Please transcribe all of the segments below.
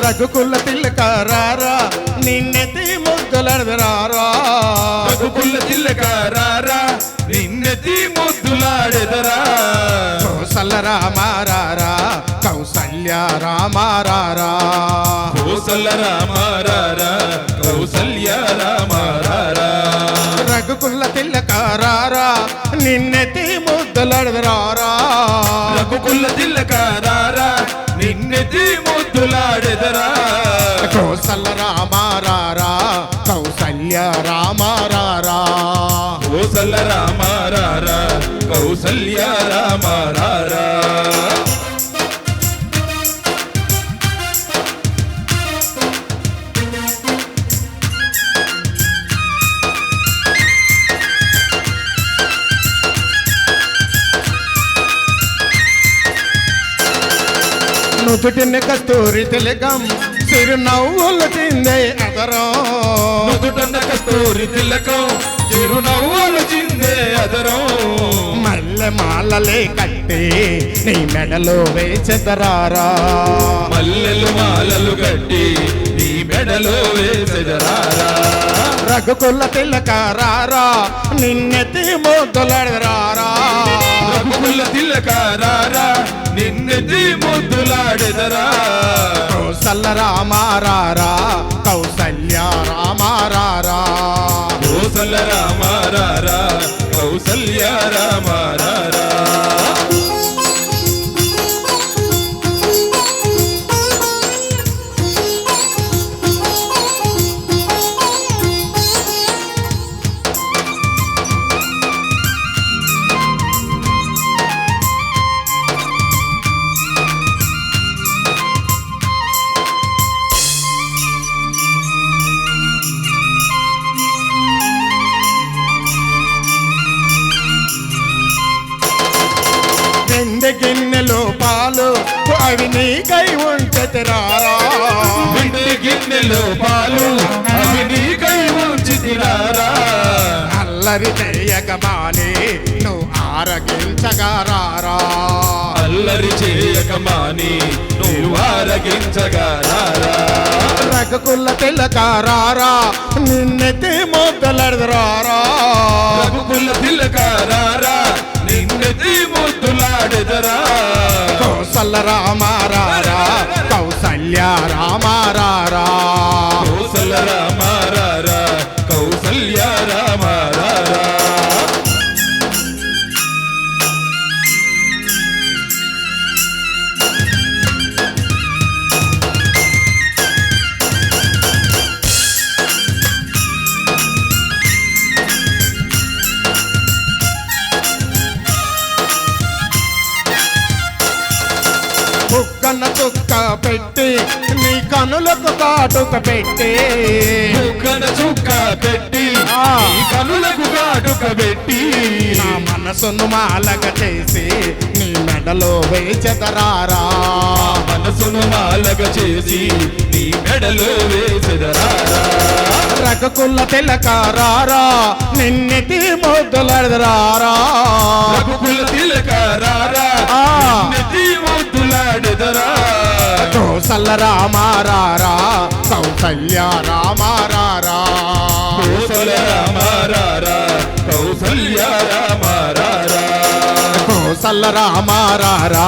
రఘుకుల తిలకారారా నిన్నెత్తి ముద్దులాడెదరారా రఘుకుల తిలకారారా నిన్నెత్తి ముద్దులాడెదరా కోసల రామారారా కౌసల్య రామారారా కోసల రామారారా కౌసల్య రామారారా రఘుకుల తిలకారారా నిన్నెత్తి ముద్దులాడెదరారా రఘుకుల తిలకారారా నిన్నెత్తి ముద్దులాడెదరా కోసల రామారారా కౌసల్య రామారారా కోసల రామారారా కౌసల్య రామారారా నుదుటిని కస్తూరి తిలకం చిరునవ్వులు చిందే అదరం నుదుటన్న కస్తూరి తిలకం చిరునవ్వులు చిందే అదరం మల్లె మాలలే కట్టి నీ మెడలో వేచెదరారా మల్లెలు మాలలు కట్టి నీ మెడలో వేసెదరారా రఘుకుల తిలకారారా నిన్నెత్తి ముద్దులాడెదరారా రఘుకుల తిలకారారా నిన్నెత్తి ముద్దులాడెదరా కోసల రామారారా కౌసల్య రామారారా కోసల రామారారా కౌసల్య రామారారా వెండి గిన్నెలో పాలు అవి నీకై ఉంచెదరారా వెండి గిన్నెలో పాలు అవి నీకై ఉంచితిరారా అల్లరి చేయకమాని నువ్వు ఆరగించగారారా అల్లరి చేయకమాని నువ్వు ఆరగించగారారా రఘుకుల తిలకారారా నిన్నెత్తి ముద్దులాడెదరారా రఘుకుల తిలకారారా నిన్నెత్తి ముద్దులాడెదరా కోసల రామారారా కౌసల్య రామారారా కోసల రామారారా కౌసల్య రామారారా బుక్కన చుక్క పెట్టి నీ కనులకు కాటుక పెట్టి బుగ్గన చుక్క పెట్టి ఈ కనులకు కాటుక పెట్టి నా మనసును మాలక చేసి నీ మెడలో వేచెదరారా మనసును మాలగ చేసి నీ మెడలో వేసెదరారా రఘుకుల తిలకారారా నిన్నెత్తి ముద్దులాడెదరారా రఘుకుల తిలకారారా నిన్నెత్తి ముద్దులాడెదరా కోసల రామారారా కౌసల్య రామారారా కోసల రామారారా కౌసల్య రామారారా కోసల రామారారా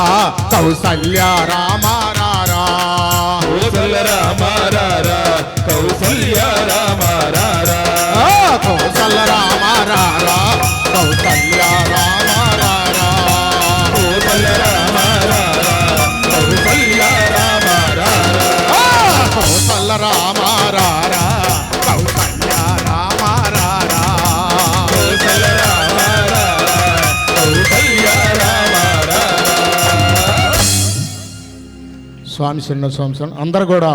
కౌసల్య రామారారా కోసల రామారారా కౌసల్య రామారారా కోసల రామారారా కౌసల్య రామారారా కోసల రామారారా కౌసల్య రామారారా కోసల రామారారా కౌసల్య రామారారా కోసల రామారారా కౌసల్య రామారారా స్వామి చిన్న స్వామి అందరు కూడా